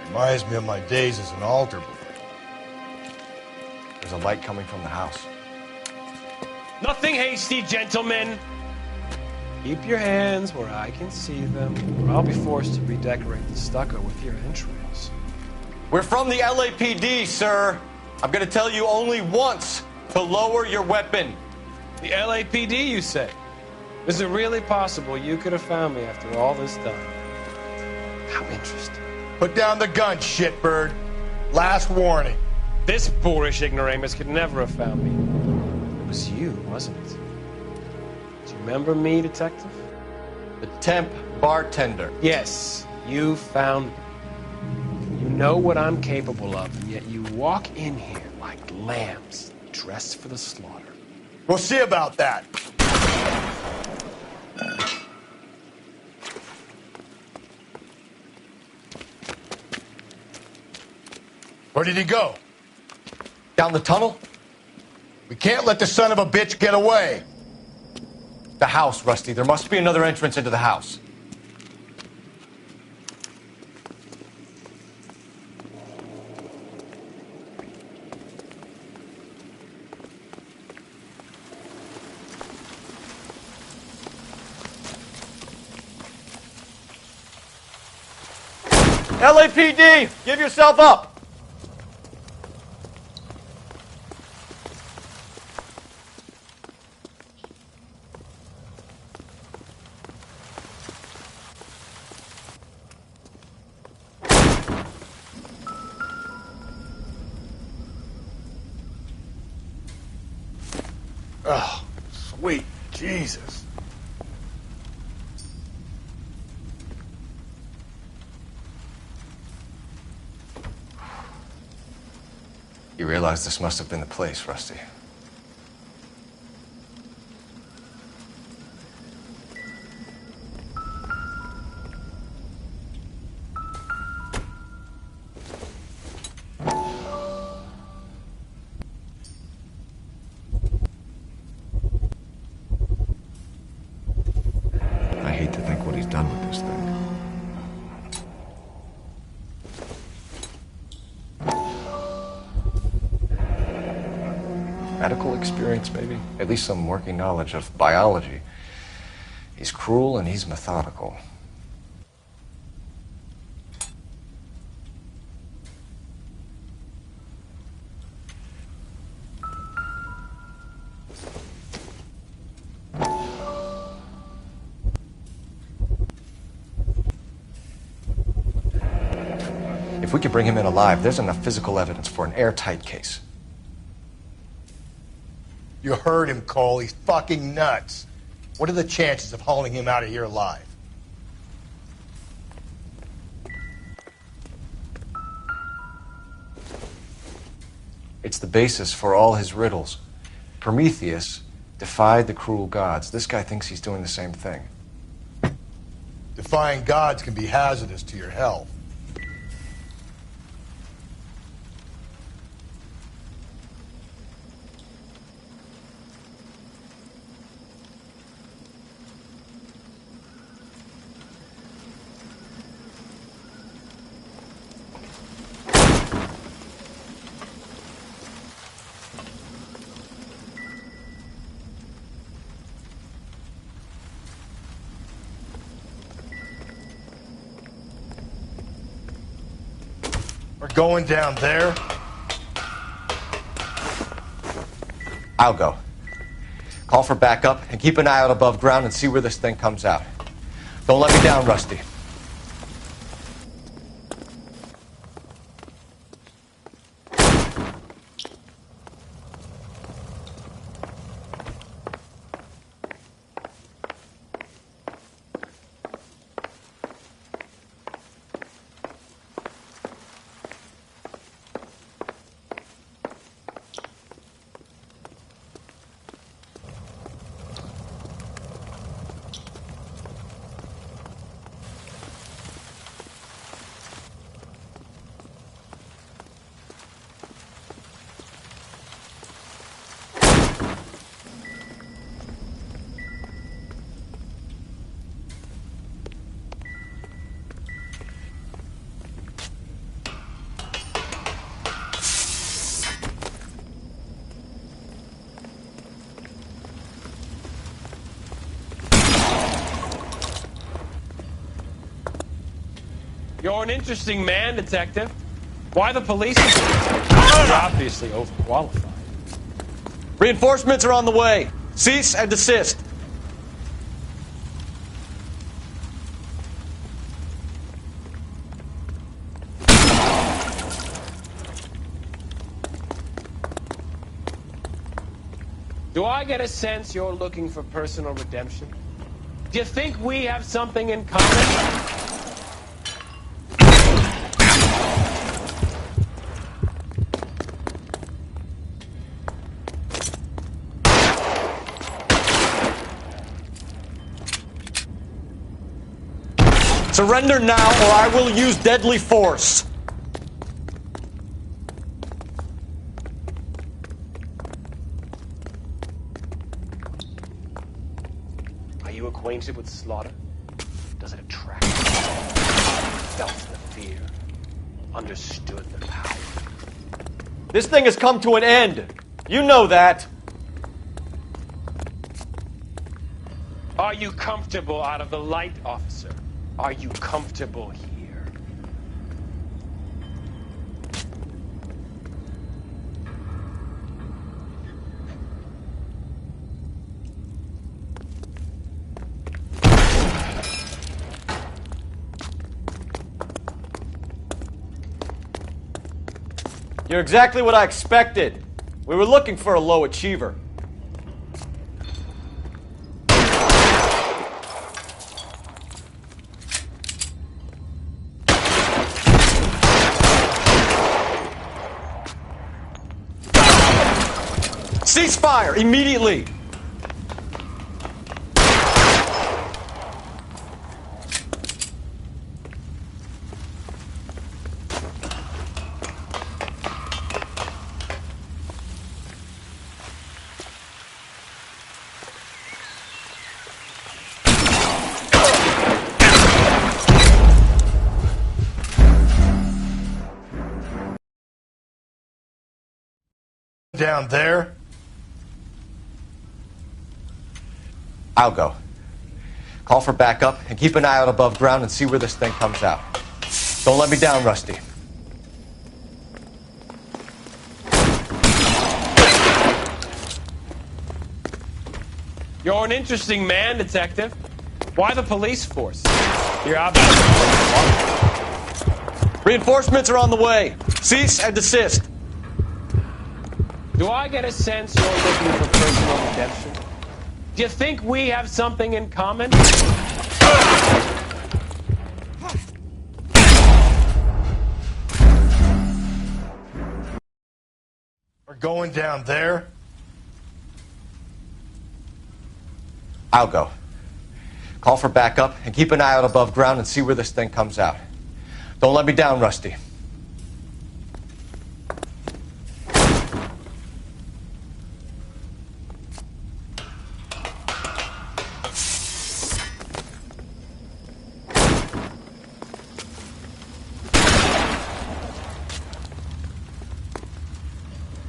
Reminds me of my days as an altar boy. There's a light coming from the house. Nothing hasty, gentlemen. Keep your hands where I can see them, or I'll be forced to redecorate the stucco with your entrails. We're from the LAPD, sir. I'm gonna tell you only once to lower your weapon. The LAPD, you say? Is it really possible you could have found me after all this time? How interesting. Put down the gun, shitbird. Last warning. This boorish ignoramus could never have found me. It was you, wasn't it? Do you remember me, detective? The temp bartender. Yes, you found me. You know what I'm capable of, and yet you walk in here like lambs, dressed for the slaughter. We'll see about that. Where did he go? Down the tunnel? We can't let the son of a bitch get away. The house, Rusty. There must be another entrance into the house. LAPD! Give yourself up! Oh, sweet Jesus. You realize this must have been the place, Rusty. I hate to think what he's done with this thing. Medical experience, maybe? At least some working knowledge of biology. He's cruel and he's methodical. If we could bring him in alive, there's enough physical evidence for an airtight case. You heard him, Cole. He's fucking nuts. What are the chances of hauling him out of here alive? It's the basis for all his riddles. Prometheus defied the cruel gods. This guy thinks he's doing the same thing. Defying gods can be hazardous to your health. We're going down there. I'll go. Call for backup and keep an eye out above ground and see where this thing comes out. Don't let me down, Rusty. You're an interesting man, Detective. Why the police? You're obviously overqualified. Reinforcements are on the way. Cease and desist. Do I get a sense you're looking for personal redemption? Do you think we have something in common? Surrender now, or I will use deadly force. Are you acquainted with slaughter? Does it attract you? Felt the fear? Understood the power? This thing has come to an end. You know that. Are you comfortable out of the light, officer? Are you comfortable here? You're exactly what I expected. We were looking for a low achiever. Cease fire immediately! Down there. I'll go. Call for backup and keep an eye out above ground and see where this thing comes out. Don't let me down, Rusty. You're an interesting man, Detective. Why the police force? You're obviously overqualified. Reinforcements are on the way. Cease and desist. Do I get a sense you're looking for personal redemption? Do you think we have something in common? We're going down there. I'll go. Call for backup and keep an eye out above ground and see where this thing comes out. Don't let me down, Rusty.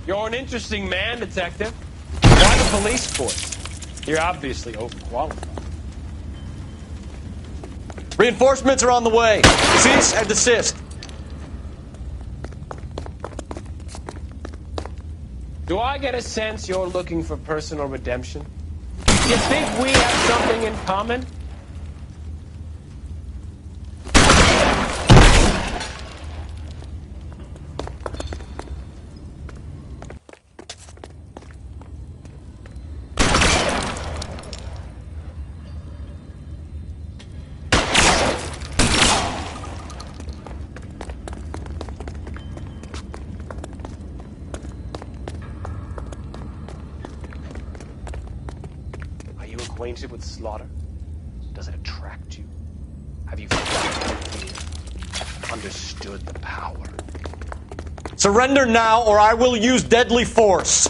You're an interesting man, Detective. Why the police force? You're obviously overqualified. Reinforcements are on the way. Cease and desist. Do I get a sense you're looking for personal redemption? You think we have something in common? Acquainted with slaughter? Does it attract you? Have you understood the power? Surrender now, or I will use deadly force.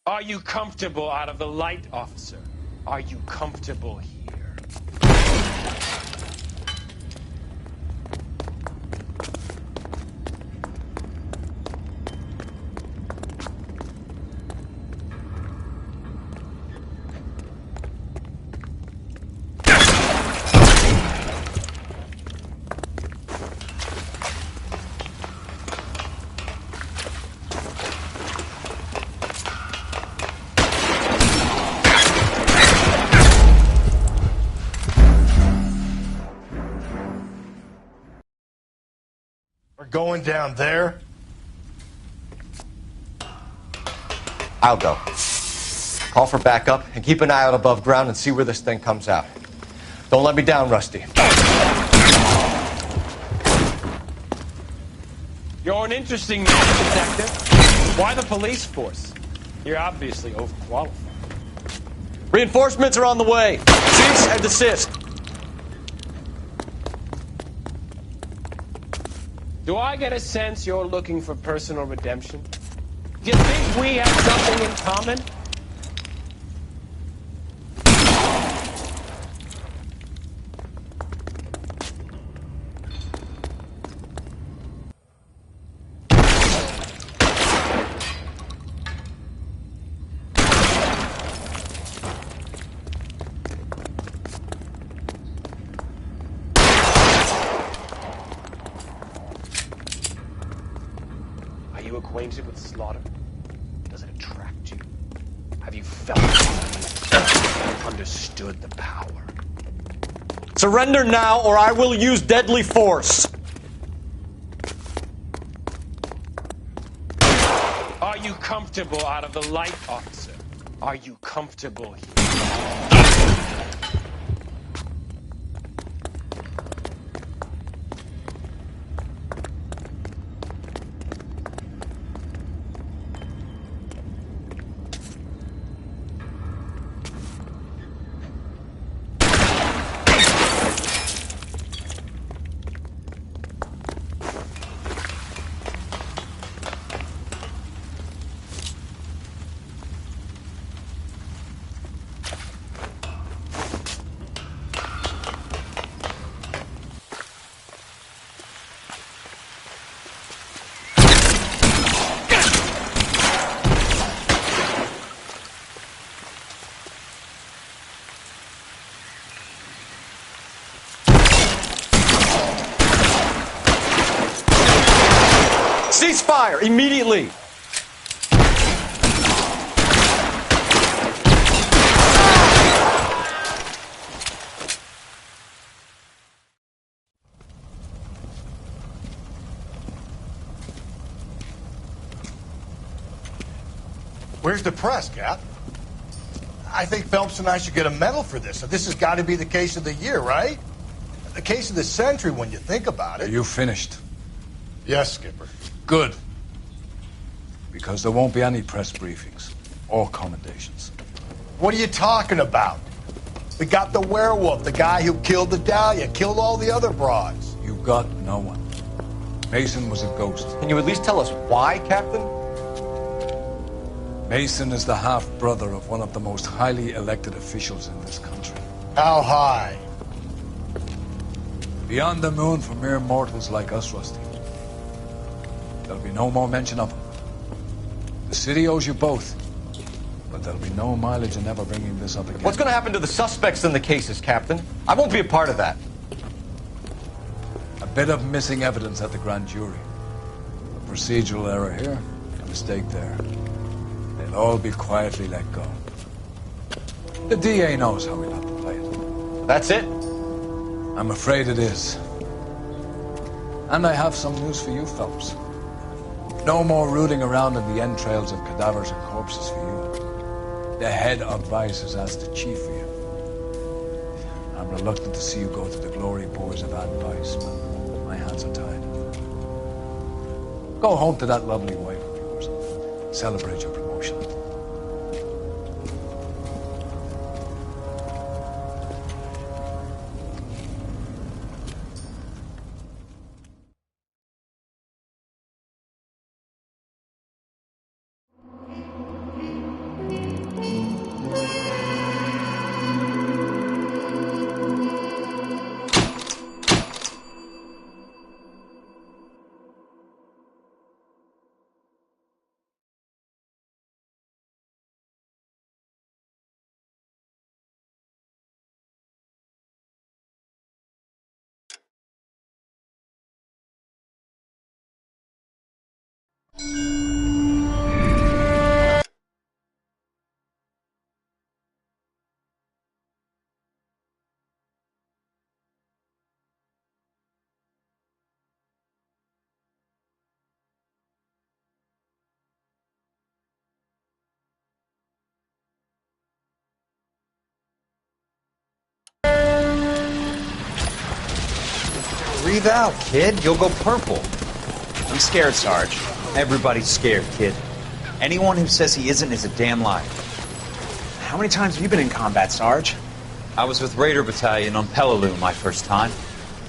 Are you comfortable out of the light, officer? Are you comfortable here? We're going down there. I'll go. Call for backup and keep an eye out above ground and see where this thing comes out. Don't let me down, Rusty. You're an interesting man, Detective. Why the police force? You're obviously overqualified. Reinforcements are on the way. Cease and desist. Do I get a sense you're looking for personal redemption? Do you think we have something in common? Are you acquainted with slaughter? Does it attract you? Have you felt it? Understood the power? Surrender now, or I will use deadly force. Are you comfortable out of the light, officer? Are you comfortable here? Cease fire immediately. Where's the press, Cap? I think Phelps and I should get a medal for this. So this has got to be the case of the year, right? The case of the century when you think about it. You finished? Yes, Skipper. Good. Because there won't be any press briefings. or commendations. What are you talking about? We got the werewolf, the guy who killed the Dahlia, killed all the other broads. You got no one. Mason was a ghost. Can you at least tell us why, Captain? Mason is the half-brother of one of the most highly elected officials in this country. How high? Beyond the moon for mere mortals like us, Rusty. There'll be no more mention of him. The city owes you both, but there'll be no mileage in ever bringing this up again. What's going to happen to the suspects in the cases, Captain? I won't be a part of that. A bit of missing evidence at the grand jury. A procedural error here, a mistake there. They'll all be quietly let go. The DA knows how we'll have to play it. That's it? I'm afraid it is. And I have some news for you, Phelps. No more rooting around in the entrails of cadavers and corpses for you. The head of Vice has asked the chief for you. I'm reluctant to see you go to the glory boys of advice, but my hands are tied. Go home to that lovely wife of yours. Celebrate your promotion. Breathe out, kid. You'll go purple. I'm scared, Sarge. Everybody's scared, kid. Anyone who says he isn't is a damn liar. How many times have you been in combat, Sarge? I was with Raider Battalion on Peleliu my first time.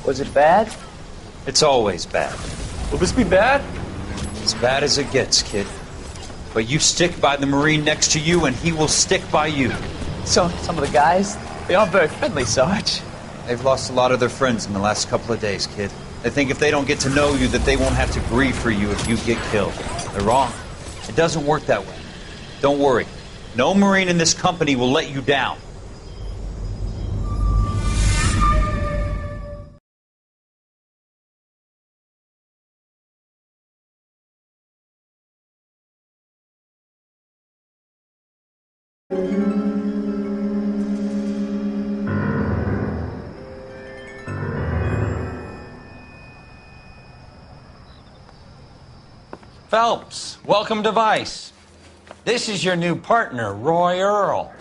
Was it bad? It's always bad. Will this be bad? As bad as it gets, kid. But you stick by the Marine next to you, and he will stick by you. So, some of the guys, they aren't very friendly, Sarge. They've lost a lot of their friends in the last couple of days, kid. They think if they don't get to know you, that they won't have to grieve for you if you get killed. They're wrong. It doesn't work that way. Don't worry. No Marine in this company will let you down. Phelps, welcome to Vice. This is your new partner, Roy Earl.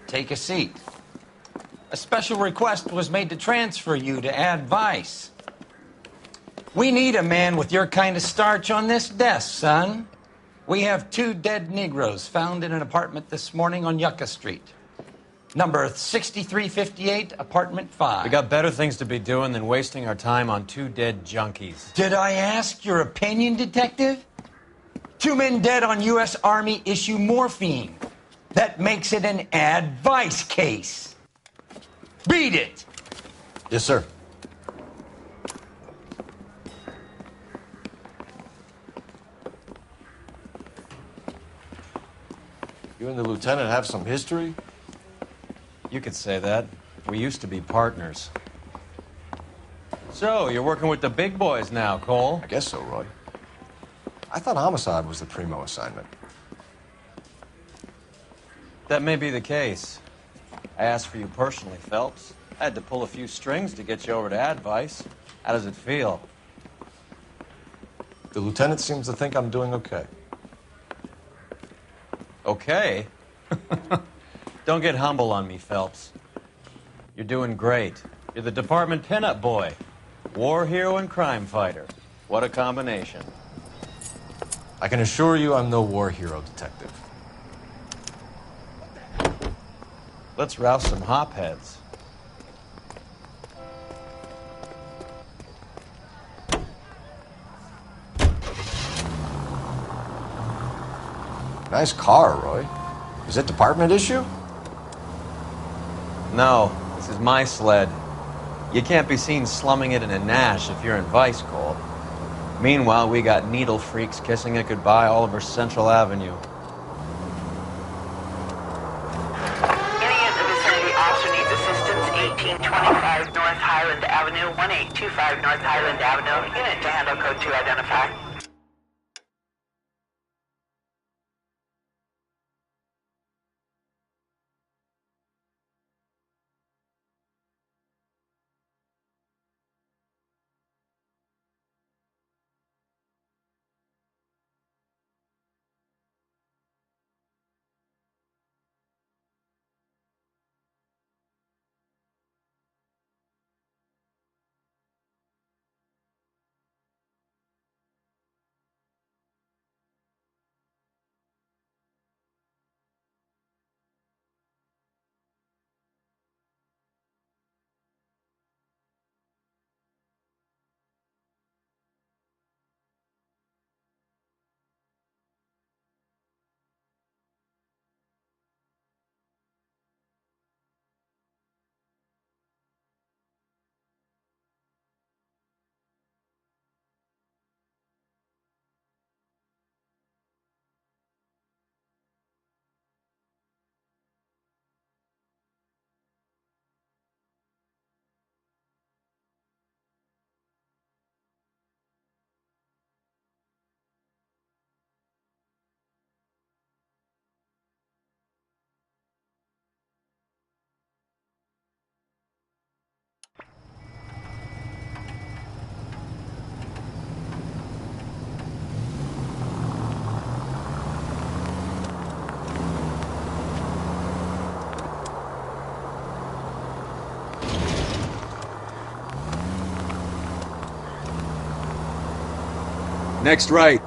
Take a seat. A special request was made to transfer you to Ad Vice. We need a man with your kind of starch on this desk, son. We have 2 dead Negroes found in an apartment this morning on Yucca Street. Number 6358, apartment 5. We got better things to be doing than wasting our time on 2 dead junkies. Did I ask your opinion, detective? 2 men dead on U.S. Army issue morphine. That makes it an Ad Vice case. Read it. Yes, sir. You and the lieutenant have some history? You could say that. We used to be partners. So, you're working with the big boys now, Cole? I guess so, Roy. I thought homicide was the primo assignment. That may be the case. I asked for you personally, Phelps. I had to pull a few strings to get you over to Advice. How does it feel? The lieutenant seems to think I'm doing okay. Okay? Don't get humble on me, Phelps. You're doing great. You're the department pinup boy. War hero and crime fighter. What a combination. I can assure you I'm no war hero, detective. Let's rouse some hopheads. Nice car, Roy. Is it department issue? No, this is my sled. You can't be seen slumming it in a Nash if you're in Vice, Cole. Meanwhile, we got needle freaks kissing it goodbye all over Central Avenue. Any of the vicinity officer needs assistance, 1825 North Highland Avenue, 1825 North Highland Avenue. Unit to handle code 2 identify. Next right.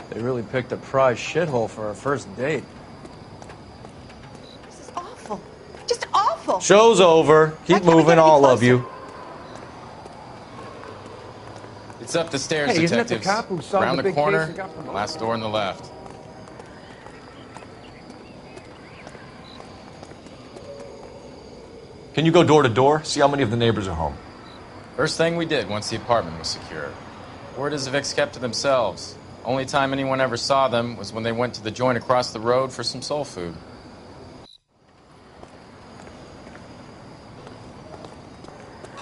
They really picked a prize shithole for our first date. This is awful. Just awful. Show's over. Why Keep can't we get moving, any all of closer? you. It's up the stairs, Hey, isn't that the detectives. cop who solved Around the the big corner, case and got promoted? last door on the left. Can you go door to door? See how many of the neighbors are home. First thing we did once the apartment was secure. Word is the Vicks kept to themselves. Only time anyone ever saw them was when they went to the joint across the road for some soul food.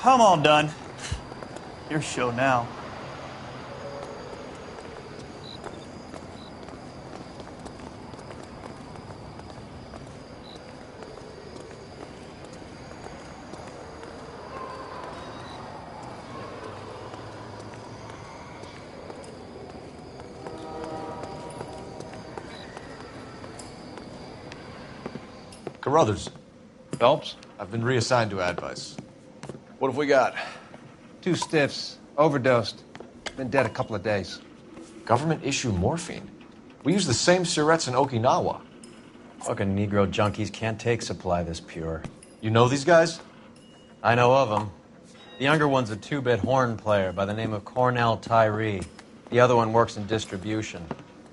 I'm all done. Your show now. Carruthers, Phelps? I've been reassigned to Advice. What have we got? 2 stiffs. Overdosed. Been dead a couple of days. Government issue morphine. We use the same syrettes in Okinawa. Fucking Negro junkies can't take supply this pure. You know these guys? I know of them. The younger one's a 2-bit horn player by the name of Cornell Tyree. The other one works in distribution.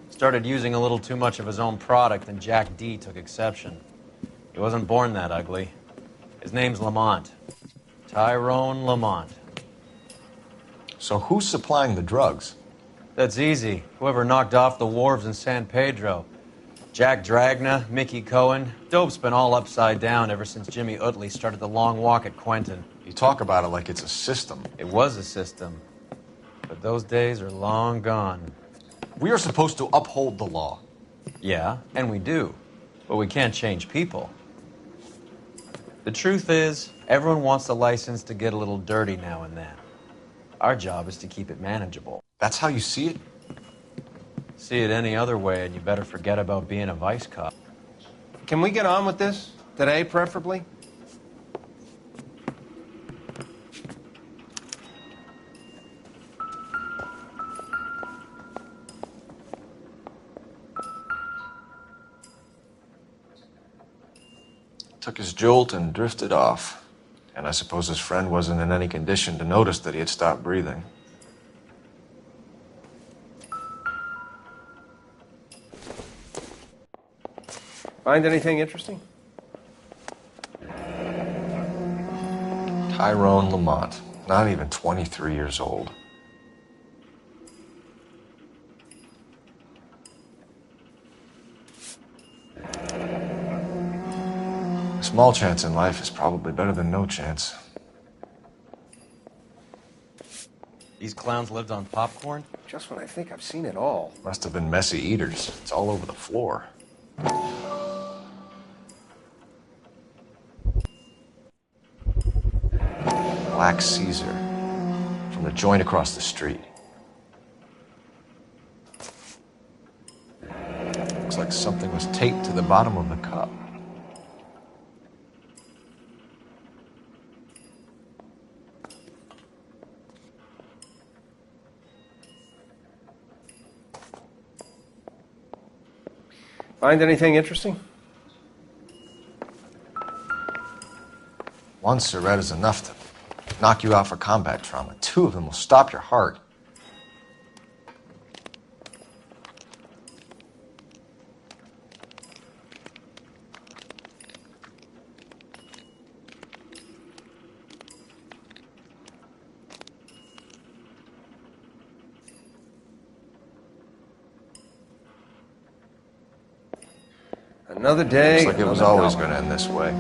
Started using a little too much of his own product, and Jack D took exception. He wasn't born that ugly. His name's Lamont. Tyrone Lamont. So who's supplying the drugs? That's easy. Whoever knocked off the wharves in San Pedro. Jack Dragna, Mickey Cohen. Dope's been all upside down ever since Jimmy Utley started the long walk at Quentin. You talk about it like it's a system. It was a system. But those days are long gone. We are supposed to uphold the law. Yeah, and we do. But we can't change people. The truth is, everyone wants the license to get a little dirty now and then. Our job is to keep it manageable. That's how you see it? See it any other way, and you better forget about being a vice cop. Can we get on with this? Today, preferably? Took his jolt and drifted off. And I suppose his friend wasn't in any condition to notice that he had stopped breathing. Find anything interesting? Tyrone Lamont, not even 23 years old. A small chance in life is probably better than no chance. These clowns lived on popcorn? Just when I think I've seen it all. Must have been messy eaters. It's all over the floor. Black Caesar from the joint across the street. Looks like something was taped to the bottom of the cup. Find anything interesting? One cigarette is enough to knock you out for combat trauma. Two of them will stop your heart. Another day. Looks like it was always going to end this way.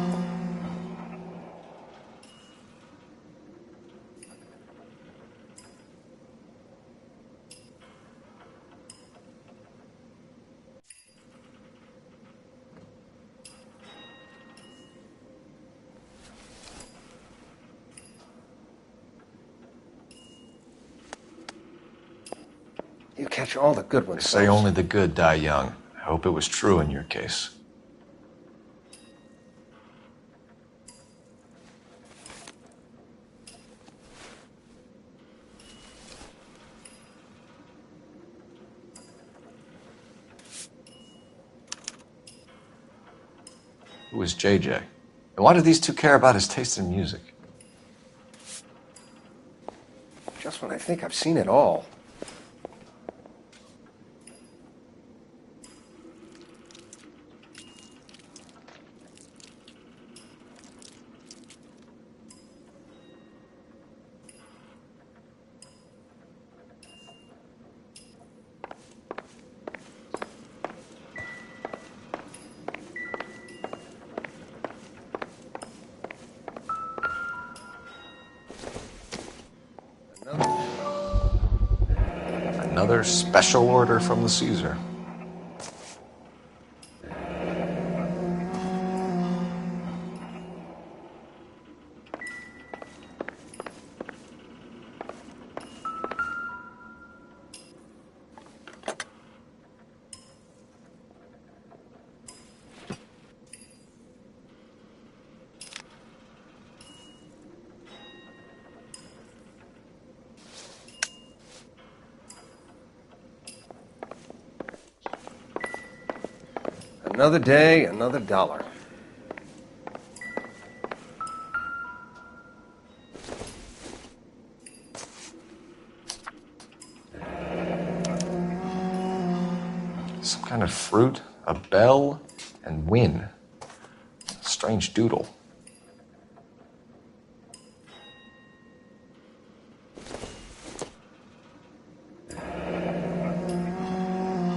You catch all the good ones. They say only the good die young. I hope it was true in your case. Who is JJ? And why do these two care about his taste in music? Just when I think I've seen it all. Another special order from the Caesar. Another day, another dollar. Some kind of fruit, a bell, and win. Strange doodle.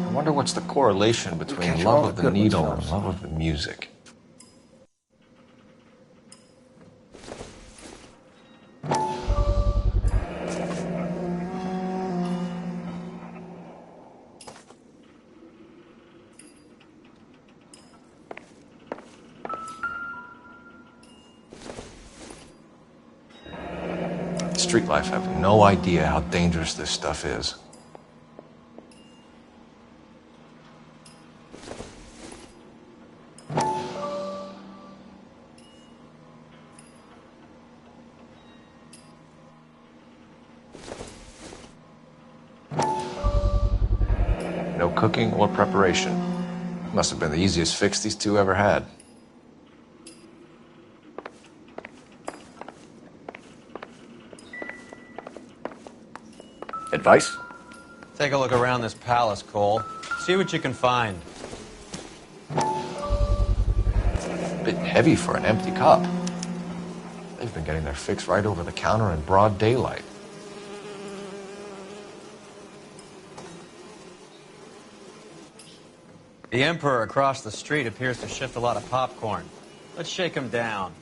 I wonder what's the correlation between love of the needle and love of the music. street life have no idea how dangerous this stuff is. No cooking or preparation. Must have been the easiest fix these two ever had. Advice? Take a look around this palace, Cole. See what you can find. A bit heavy for an empty cup. They've been getting their fix right over the counter in broad daylight. The Emperor across the street appears to shift a lot of popcorn. Let's shake him down.